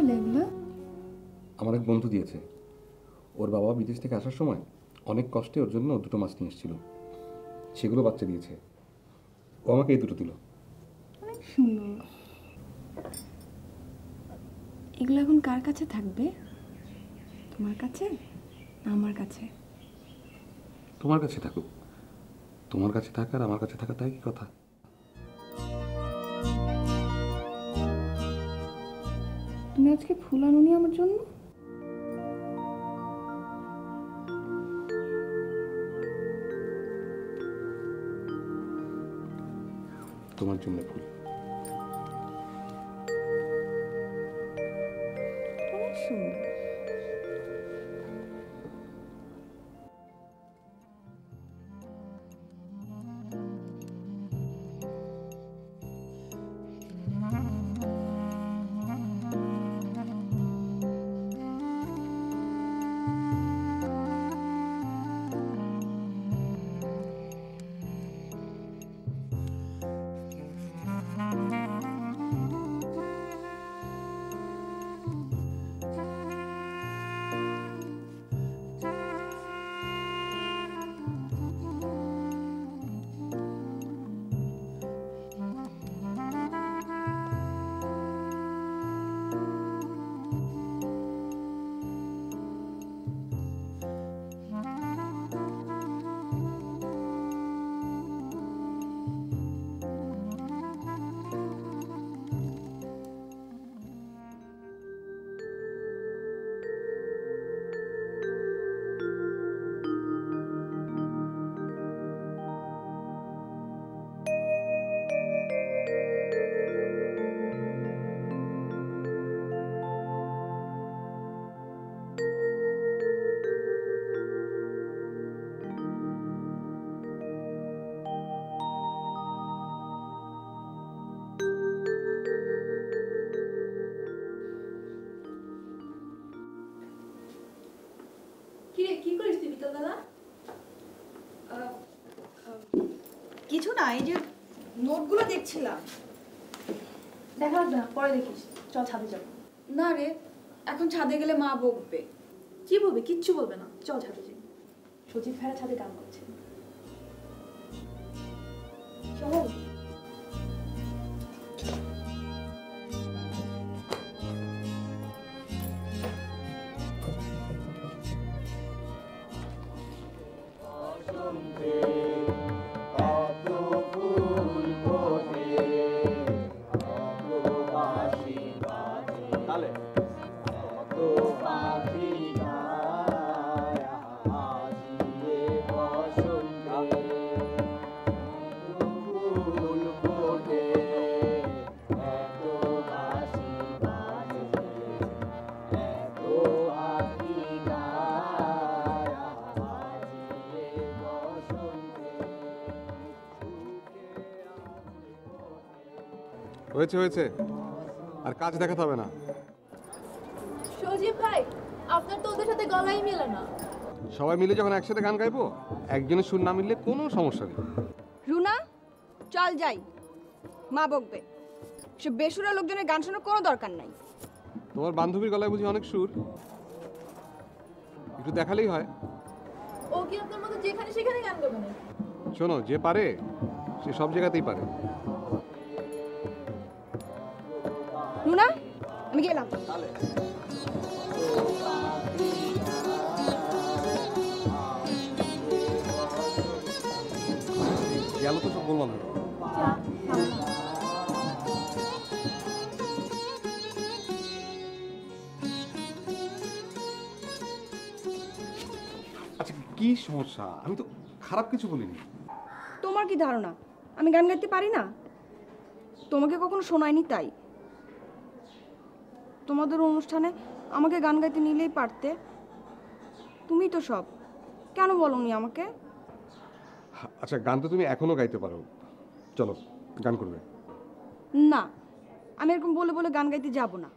পেলে এগুলো? আমার এক বন্ধু দিয়েছে। ওর বাবা বিদেশ থেকে আসার সময় অনেক কষ্টে ওর জন্য দুটো মাছ নিয়ে এসেছিল, সেগুলো বাচ্চা দিয়েছে। ও আমাকে এই দুটো দিল। অনেক সুন্দর। এগুলো এখন কার কাছে থাকবে? তোমার কাছে না আমার কাছে? তোমার কাছে থাকুক। তোমার কাছে থাক আর আমার কাছে থাকা তাই কি কথা? তুমি আজকে ফুল আনোনি আমার জন্য? তোমার জন্য ফুল। অনেক সুন্দর। কিছু না, এই যে নোটগুলো দেখছিলাম। দেখা না, পরে দেখিস। চল ছাদে যাব। না রে, এখন ছাদে গেলে মা বকবে। কি বলবে? কিচ্ছু বলবে না, চল ছাদে যাই। সজীব ভাইরা ছাদে গান করছে। চল। হয়েছে হয়েছে, আর কাজ দেখাতে হবে না। সজীব ভাই, আপনার তো ওদের সাথে গলাই মেলে না। সবাই মিলে যখন একসাথে গান গাইবো, একজনের সুর না মিললে কোনো সমস্যা নেই। রুনা, চল যাই, মা বকবে। সে বেসুরা লোকজনের গান শোনার কোনো দরকার নাই। তোমার বান্ধবীর গলায় বুঝি অনেক সুর, একটু দেখালেই হয়। ও কি আপনার মতো যেখানে সেখানে গান গাবে না? শোনো, যে পারে সে সব জায়গাতেই পারে। রুনা, আমি গেলাম। গেল তো সব বললাম। আচ্ছা, কি সমস্যা? আমি তো খারাপ কিছু বলিনি। তোমার কি ধারণা আমি গান গাইতে পারি না? তোমাকে কখনো শোনায়নি তাই। তোমাদের অনুষ্ঠানে আমাকে গান গাইতে নিলেই পারতে। তুমি তো সব, কেন বলোনি আমাকে? আচ্ছা, গান তো তুমি এখনো গাইতে পারো, চলো গান করবে। না, আমি এরকম বলে বলে গান গাইতে যাব না।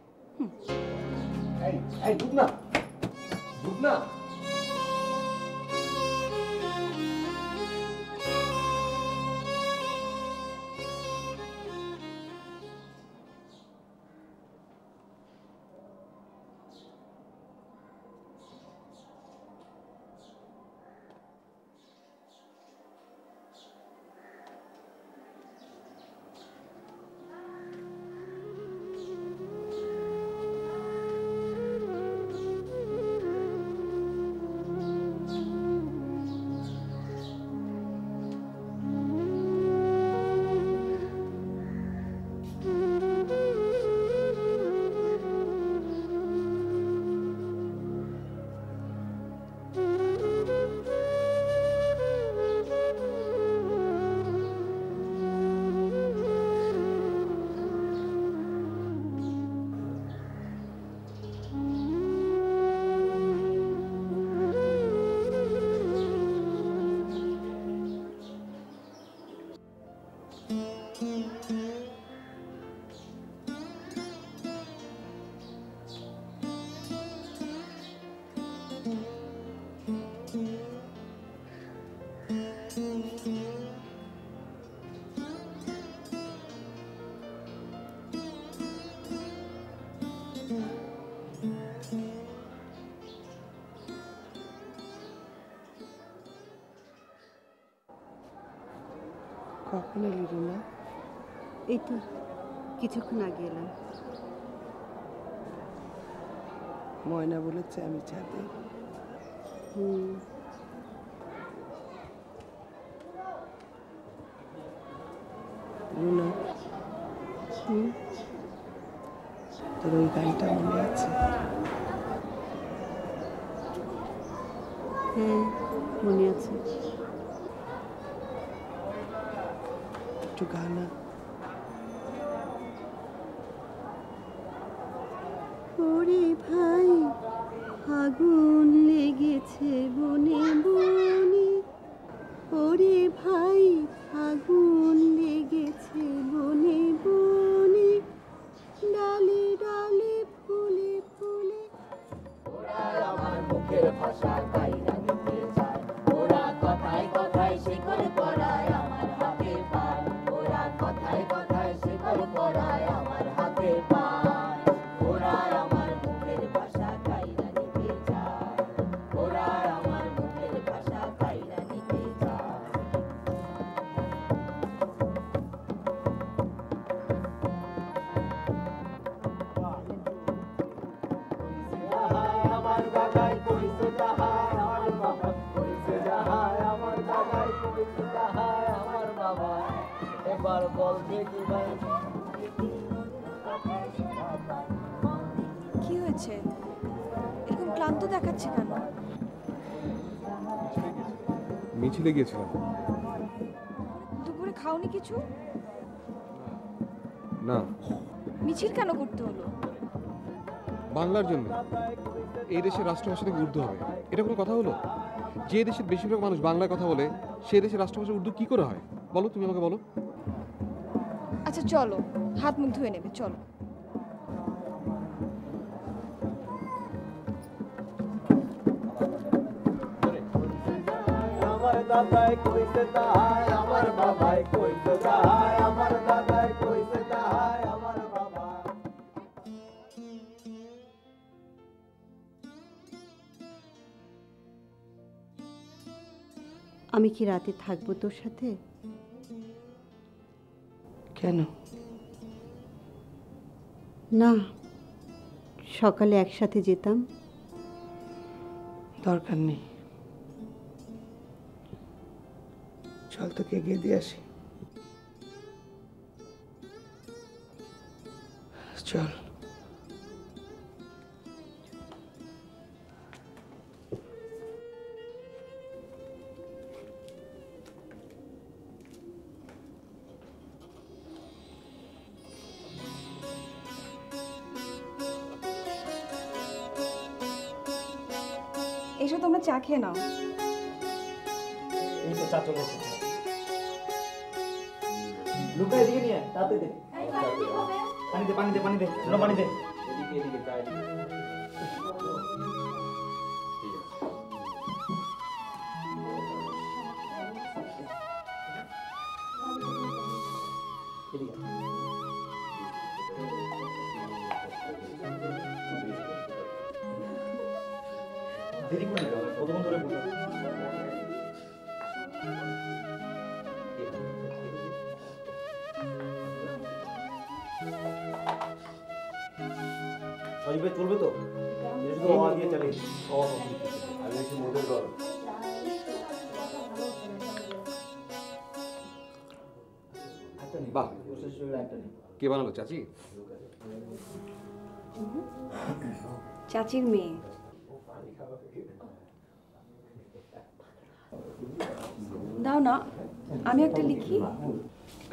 কখন এলি রুনা? এই তো কিছুক্ষণ আগে এলাম। ময়না বলেছে আমি ছাদে। হুম, রুনা, হুম, তোর ওই গানটা মনে আছে? হ্যাঁ মনে আছে। একটু গানা। ওরে ভাই আগুন লেগেছে বনে বনে, ওরে ভাই আগুন লেগেছে বনে বনে, ডালে ডালে ফুলে ফুলে। আমার মুখের ভাষা কাইরা নিতে চায়, ওরা কথায় কথায় শিকল পরায় আমার হাতে পায়, ওরা কথায় কথায় শিকল পরায় আমার হাতে পায়। ওরা আমার মুখের ভাষা কাইরা নিতে চায়, ওরা আমার মুখের ভাষা কাইরা নিতে চায়। আমার দাদাই কইছে যাহাই আমার বাবা, কইছে যাহাই আমার দাদাই কইছে যাহাই আমার বাবা। এবার বল দেখি ভাই কি হয়েছে? এরকম ক্লান্ত দেখাচ্ছে কেন? মিছিলে গিয়েছিলাম। দুপুরে খাওনি কিছু? না, মিছিল কেন করতে হলো? বাংলার জন্য। এই দেশের রাষ্ট্রভাষা থেকে উর্দু হবে, এটা কোনো কথা হলো? যে দেশের বেশিরভাগ মানুষ বাংলায় কথা বলে সেই দেশের রাষ্ট্রভাষা উর্দু কি করে হয় বলো, তুমি আমাকে বলো। আচ্ছা চলো, হাত মুখ ধুয়ে নেবে, চলো। আমার দাদাই কইছে তাহাই আমার বাবাই কইছে যাহাই আমার দাদাই কইছে তাহাই আমার বাবা। আমি কি রাতে থাকবো তোর সাথে? কেন? না, সকালে একসাথে যেতাম। দরকার নেই, চল তোকে এগিয়ে দিয়ে আসি। চল। এসো তোমরা চা খেয়ে নাও। এই তো চা চলে এসেছে। লুকাই দিয়ে নিয়ে তাতে দে। পানি দে পানি দে পানি দে, চলো পানি দে। এদিকে এদিকে চা এদিকে। এদিকে। দেরি করে যাও, কতক্ষণ ধরে বসে? সজীবে চলবে তো? শুধু মামা দিয়ে চালিয়ে আমি একটু মোদের দল। বাহ, একটা নেই। কে বানালো? চাচি? চাচির মেয়ে। দাও না, আমি একটা লিখি।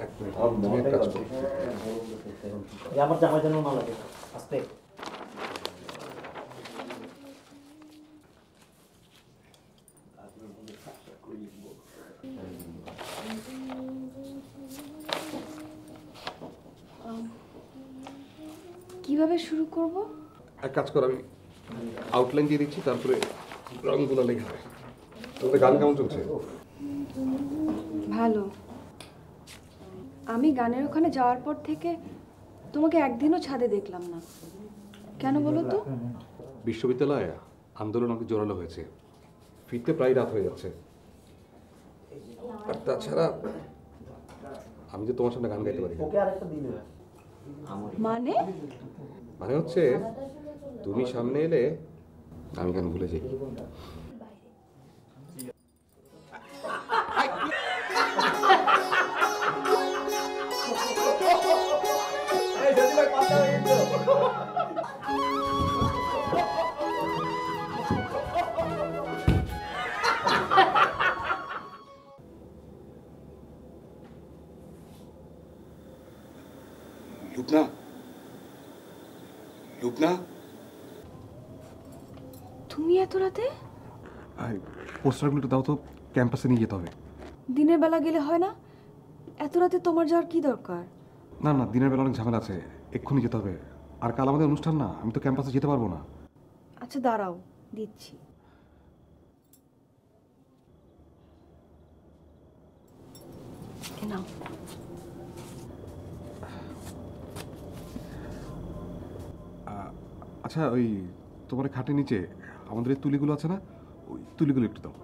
এক মিনিট, তুমি এক কাজ করো। আমার জামার জন্য না লাগে আস্তে। কিভাবে শুরু করব? এক কাজ করো, আমি আউটলাইন দিয়ে দিচ্ছি, তারপরে রঙগুলো লেখা হবে। তোমাদের গান কেমন চলছে? ভালো। আমি গানের ওখানে যাওয়ার পর থেকে তোমাকে একদিনও ছাদে দেখলাম না। কেন বলো তো? বিশ্ববিদ্যালয়ে আন্দোলন অনেক জোরালো হয়েছে, ফিরতে প্রায় রাত হয়ে যাচ্ছে। আর তাছাড়া আমি যে তোমার সামনে গান গাইতে পারি না। মানে মানে হচ্ছে তুমি সামনে এলে আমি গান ভুলে যাই। লুবনা, লুবনা, তুমি এত রাতে? পোস্টারগুলো একটু দাও তো, ক্যাম্পাসে নিয়ে যেতে হবে। দিনের বেলা গেলে হয় না? এত রাতে তোমার যাওয়ার কি দরকার? না না, দিনের বেলা অনেক ঝামেলা আছে, এক্ষুনি যেতে হবে। আর কাল আমাদের অনুষ্ঠান না, আমি তো ক্যাম্পাসে যেতে পারবো না। আচ্ছা দাঁড়াও, দিচ্ছি। এ নাও। আচ্ছা, ওই তোমার খাটের নিচে আমাদের এই তুলিগুলো আছে না, ওই তুলিগুলো একটু দাও।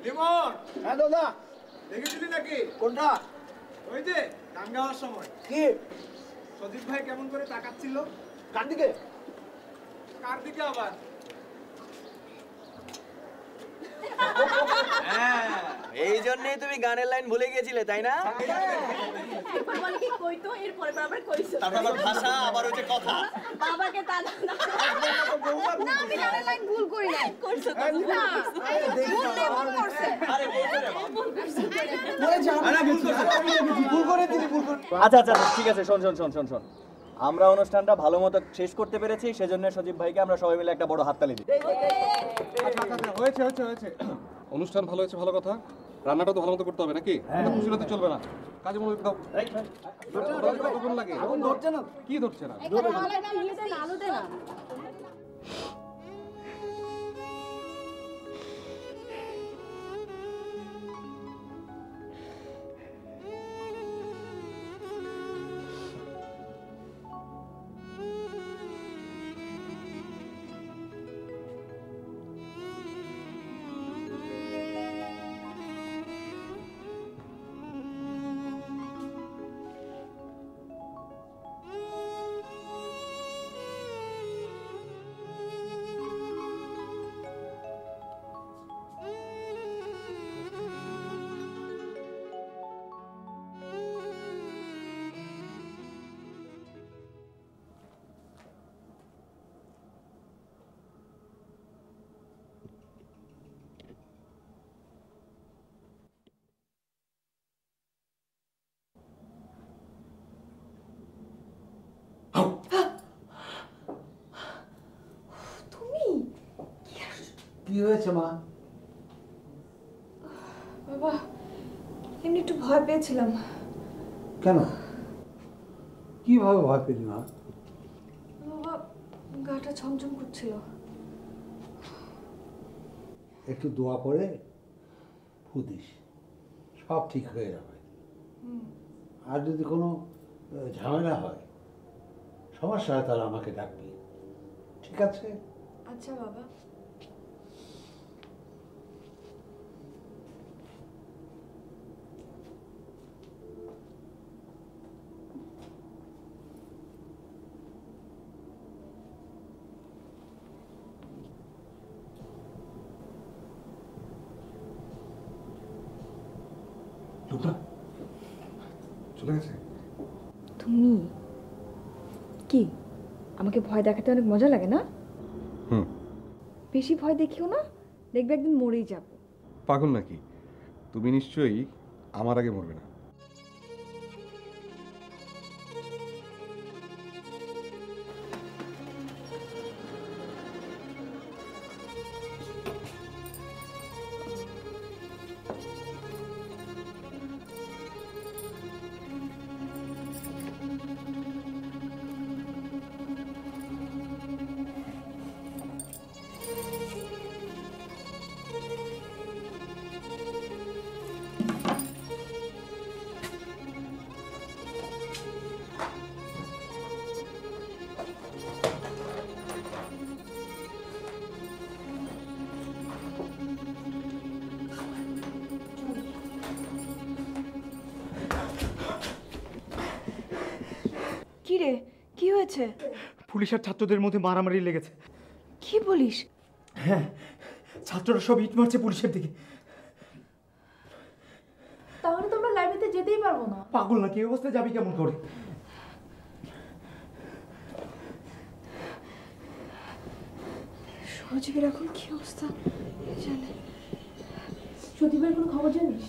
লিমন, হ্যাঁ দাদা, দেখেছিলি নাকি? কোনটা? ওই যে গান গাওয়ার সময় কি? সজীব ভাই কেমন করে তাকাচ্ছিল? কার দিকে? কার দিকে আবার? এই জন্যই তুমি গানের লাইন ভুলে গিয়েছিলে, তাই না? বলে কি কইতো এরপরে আবার কইছো। তারপর আবার ভাষা, আবার ওই যে কথা। বাবাকে তা না না আমি গানের লাইন ভুল করি নাই। করছো তো না ভুল করছে। আরে বলতে রে বাবা। ভুল করছে। ভুল করে দিলি, ভুল করে। আচ্ছা আচ্ছা ঠিক আছে, শোন শোন শোন শোন শোন। আমরা অনুষ্ঠানটা ভালো মতো শেষ করতে পেরেছি, সেজন্য সজীব ভাইকে আমরা সবাই মিলে একটা বড় হাততালি দিই। হয়েছে হয়েছে হয়েছে, অনুষ্ঠান ভালো হয়েছে, ভালো কথা। রান্নাটা তো ভালো মতো করতে হবে নাকি? খুশি হতে চলবে না। কাজে মনে দাও। কতক্ষণ লাগে? আগুন ধরছে না। কি ধরছে না? আলু দে না। কি হয়েছে মা? বাবা এমনি একটু ভয় পেয়েছিলাম। কেন? কিভাবে ভয় পেলি মা? বাবা গাটা ছমছম করছিল। একটু দোয়া করে ফু দিস, সব ঠিক হয়ে যাবে। আর যদি কোনো ঝামেলা হয়, সমস্যা হয়, তাহলে আমাকে ডাকবি, ঠিক আছে? আচ্ছা বাবা। লুবনা চলে গেছে? তুমি কি আমাকে ভয় দেখাতে অনেক মজা লাগে না? বেশি ভয় দেখিও না, দেখবে একদিন মরেই যাব। পাগল নাকি? তুমি নিশ্চয়ই আমার আগে মরবে না। কি রে, কি হয়েছে? পুলিশ আর ছাত্রদের মধ্যে মারামারি লেগেছে। কি বলিস? হ্যাঁ, ছাত্ররা সব ইট মারছে পুলিশের দিকে। তাহলে তো আমরা লাইব্রেরিতে যেতেই পারবো না। পাগল নাকি? এই অবস্থায় যাবি কেমন করে? সজীবের এখন কি অবস্থা জানে? সজীবের কোনো খবর জানিস?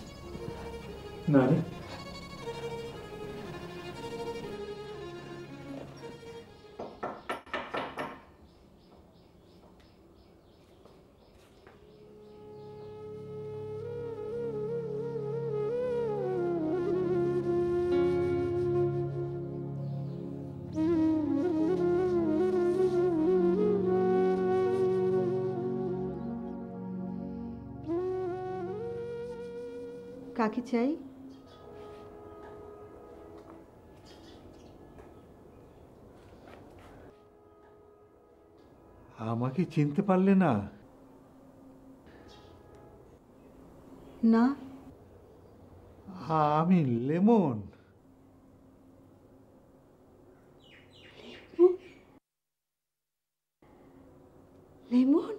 না রে। কাকে চাই? আমাকে চিনতে পারলে না? না, আমি লেমন। লেমন।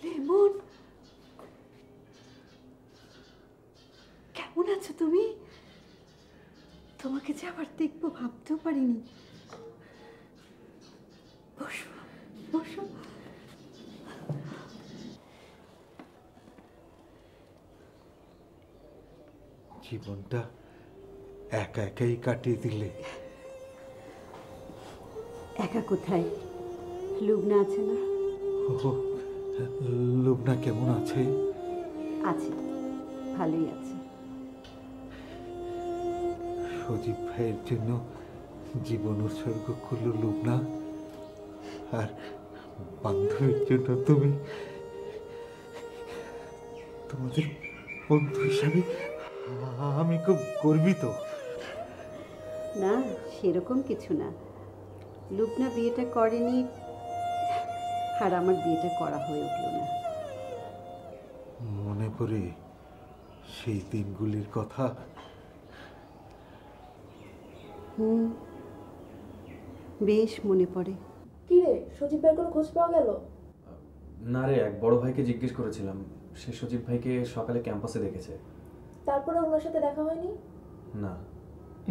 লেমন, কেমন আছো তুমি? তোমাকে যে আবার দেখবো ভাবতেও পারিনি। বসো বসো। জীবনটা একা একাই কাটিয়ে দিলে। একা কোথায়, লুবনা আছে না? ও লুবনা কেমন আছে? আছে, ভালোই আছে। সজীব ভাইয়ের জন্য জীবন উৎসর্গ করলো লুবনা, আর বান্ধবীর জন্য তুমি। তোমাদের বন্ধু হিসাবে আমি খুব গর্বিত। না, সেরকম কিছু না। লুবনা বিয়েটা করেনি, আর আমার বিয়েটা করা হয়ে উঠল না। মনে পড়ে সেই দিনগুলির কথা। বেশ মনে পড়ে। কি রে, সজীব ভাইয়ের কোনো খোঁজ পাওয়া গেল? না রে, এক বড় ভাইকে জিজ্ঞেস করেছিলাম, সে সজীব ভাইকে সকালে ক্যাম্পাসে দেখেছে। তারপরে ওনার সাথে দেখা হয়নি? না।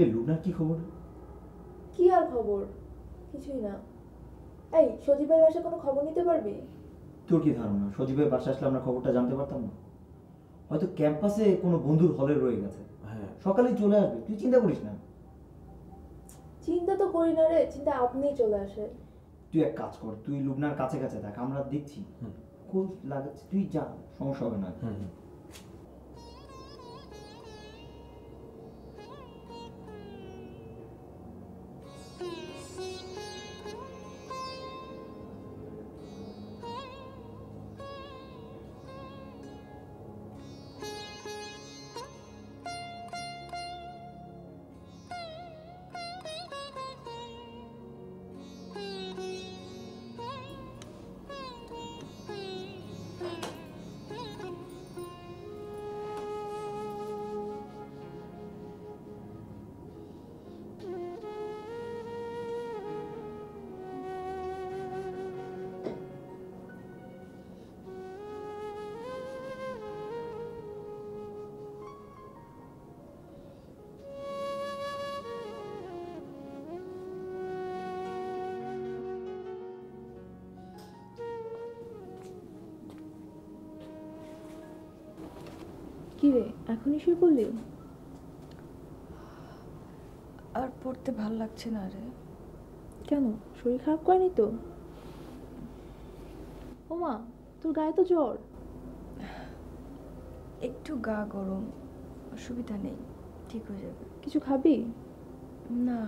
এ লুনার কি খবর? কি আর খবর? কিছুই না। এই সজীব ভাইয়ের বাসায় কোনো খবর নিতে পারবি? তোর কি ধারণা সজীবের বাসা আসলে আমরা খবরটা জানতে পারতাম না? হয়তো ক্যাম্পাসে কোনো বন্ধুর হলে রয়ে গেছে। হ্যাঁ, সকালেই চলে আসবে, তুই চিন্তা করিস না। চিন্তা তো করি না রে, চিন্তা আপনিই চলে আসে। তুই এক কাজ কর, তুই লুবনার কাছে কাছে থাক, আমরা দেখছি খোঁজ লাগাচ্ছি, তুই যা, সমস্যা হবে না। কি রে, এখনই শুয়ে পড়লি? আর পড়তে ভাল লাগছে না রে। কেন, শরীর খারাপ করেনি তো? ও মা, তোর গায়ে তো জ্বর। একটু গা গরম, অসুবিধা নেই, ঠিক হয়ে যাবে। কিছু খাবি? না,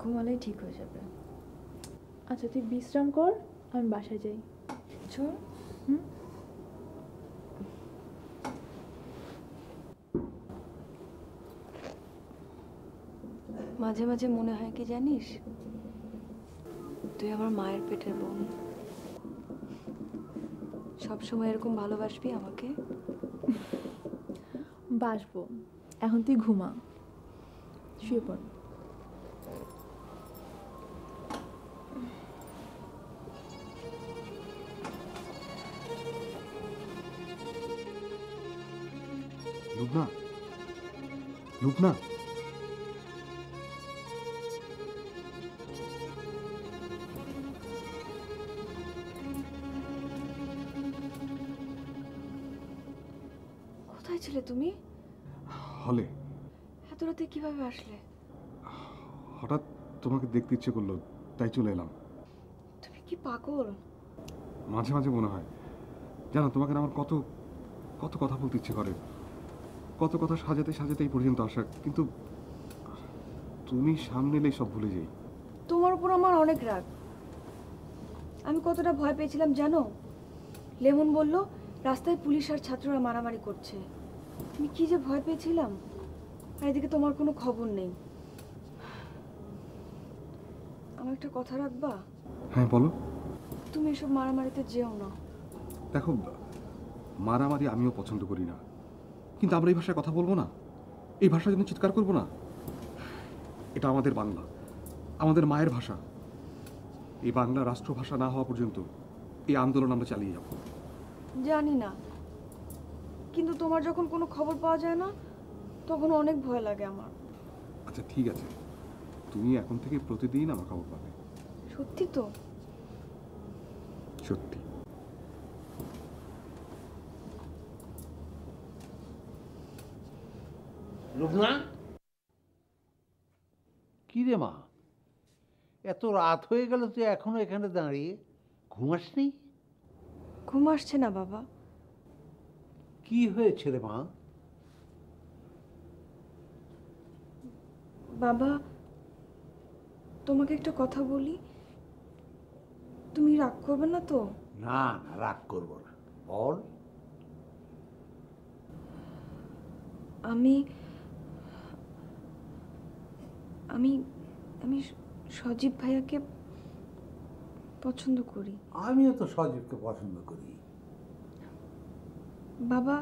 ঘুমালেই ঠিক হয়ে যাবে। আচ্ছা, তুই বিশ্রাম কর, আমি বাসায় যাই। চল। মাঝে মাঝে মনে হয় কি জানিস, তুই আমার মায়ের পেটের বোন। সবসময় এরকম ভালোবাসবি আমাকে? বাসবো। এখন তুই ঘুমা, শুয়ে পড়। লুবনা, লুবনা, কোথায় ছিলে তুমি? হলে। এত রাতে কিভাবে আসলে? হঠাৎ তোমাকে দেখতে ইচ্ছে করলো, তাই চলে এলাম। তুমি কি পাগল? মাঝে মাঝে মনে হয়, জানো, তোমাকে না আমার কত কত কথা বলতে ইচ্ছে করে, কত কথা সাজাতে সাজাতে এই পর্যন্ত আসা, কিন্তু তুমি সামনে এলেই সব ভুলে যাই। তোমার উপর আমার অনেক রাগ। আমি কতটা ভয় পেয়েছিলাম জানো? লেমন বলল রাস্তায় পুলিশ আর ছাত্ররা মারামারি করছে। আমি কি যে ভয় পেয়েছিলাম। আর এদিকে তোমার কোনো খবর নেই। আমার একটা কথা রাখবা? হ্যাঁ বলো। তুমি এসব মারামারিতে যেও না। দেখো, মারামারি আমিও পছন্দ করি না, কিন্তু আমরা এই ভাষায় কথা বলবো না, এই ভাষার জন্য চিৎকার করবো না। এটা আমাদের বাংলা, আমাদের মায়ের ভাষা। এই বাংলা রাষ্ট্রভাষা না হওয়া পর্যন্ত এই আন্দোলন আমরা চালিয়ে যাব। জানি না, কিন্তু তোমার যখন কোনো খবর পাওয়া যায় না, তখন অনেক ভয় লাগে আমার। আচ্ছা ঠিক আছে, তুমি এখন থেকে প্রতিদিন আমার খবর পাবে। সত্যি তো? সত্যি। লুবনা, কি রে মা, এত রাত হয়ে গেল তুই এখনো এখানে দাঁড়িয়ে? ঘুমাসনি? ঘুম আসছে না বাবা। কি হয়েছে রে মা? বাবা, তোমাকে একটা কথা বলি, তুমি রাগ করবে না তো? না না, রাগ করবো না, বল। আমি আমি আমি সজীব ভাইয়াকে পছন্দ করি। আমিও তো সজীবকে পছন্দ করি। বাবা,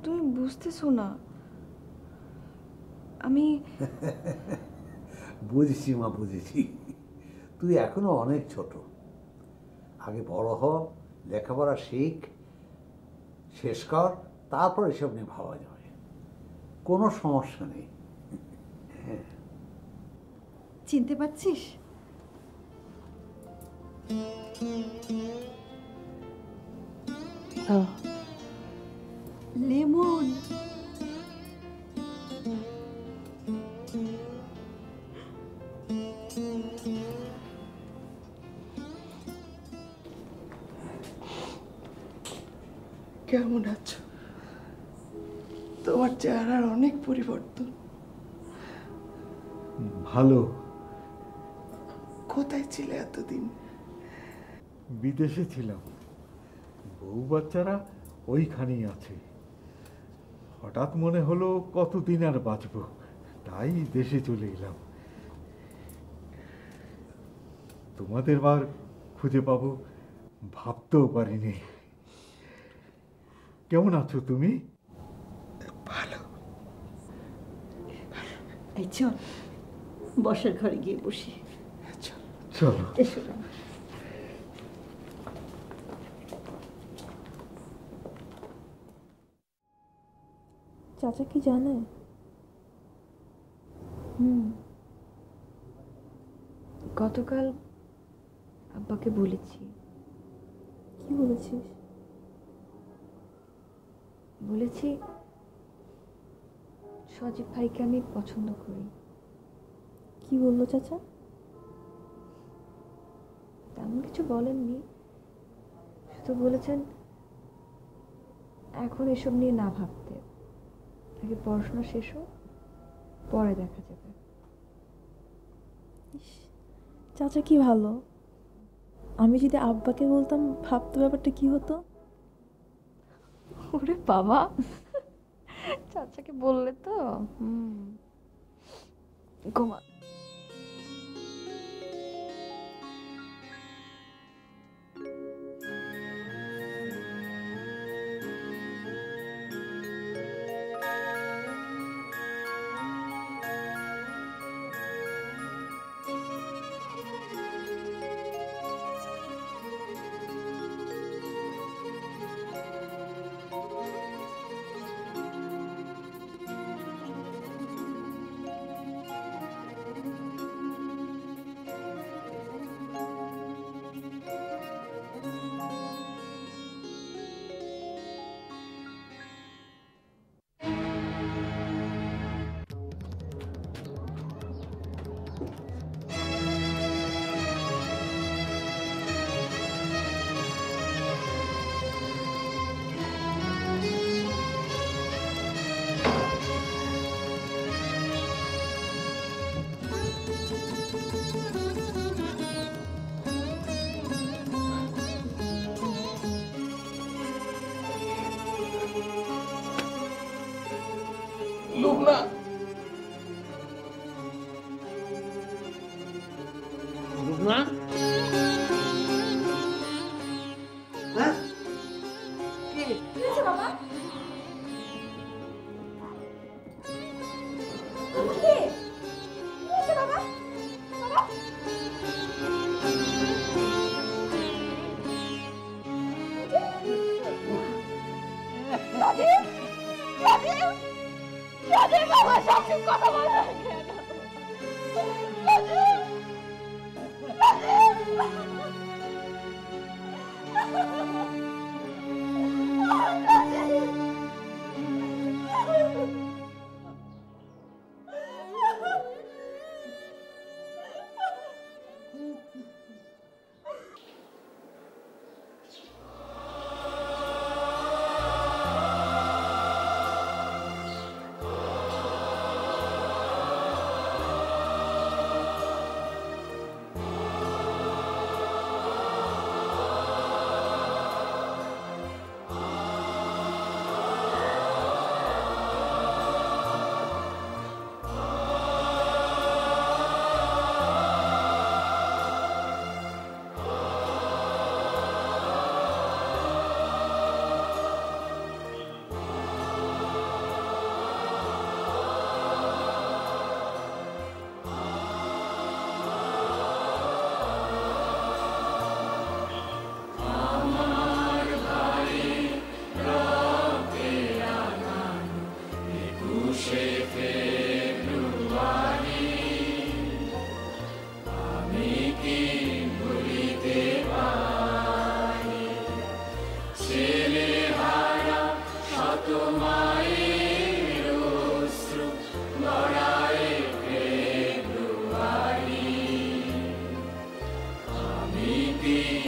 তুমি বুঝতেছো না। আমি বুঝেছি মা, বুঝেছি। তুই এখনো অনেক ছোট, আগে বড় হ, লেখাপড়া শিখ, শেষ কর, তারপর এসব নিয়ে ভাবা যাবে, কোনো সমস্যা নেই। চিনতে পারছিস? লেমন। কেমন আছো? তোমার চেহারার অনেক পরিবর্তন। ভালো। কোথায় ছিলে এতদিন? বিদেশে ছিলাম, বউ বাচ্চারা ওইখানেই আছে। হঠাৎ মনে হলো কতদিন আর বাঁচবো, তাই দেশে চলে এলাম। তোমাদের বার খুঁজে পাবো ভাবতেও পারিনি। কেমন আছো তুমি? ভালো। এই চল বসার ঘরে গিয়ে বসি। চলো। এসো। চাচা কি জানে? গতকাল আব্বাকে বলেছি। কি বলেছিস? বলেছি সজীব ভাইকে আমি পছন্দ করি। কি বললো চাচা? তেমন কিছু বলেননি, শুধু বলেছেন এখন এসব নিয়ে না ভাবতে, আগে পড়াশোনা শেষ হোক, পরে দেখা যাবে। চাচা কি ভালো। আমি যদি আব্বাকে বলতাম ভাবতো ব্যাপারটা কি হতো? ওরে বাবা, চাচাকে বললে তো ঘুমা। লুবনা, লুবনা, হ্যাঁ কি হয়েছে বাবা? কি হয়েছে বাবা? বাবা রাজীব, রাজীব, রাজীব বাবা সব কথা বলে কেন? রাজীব, দিন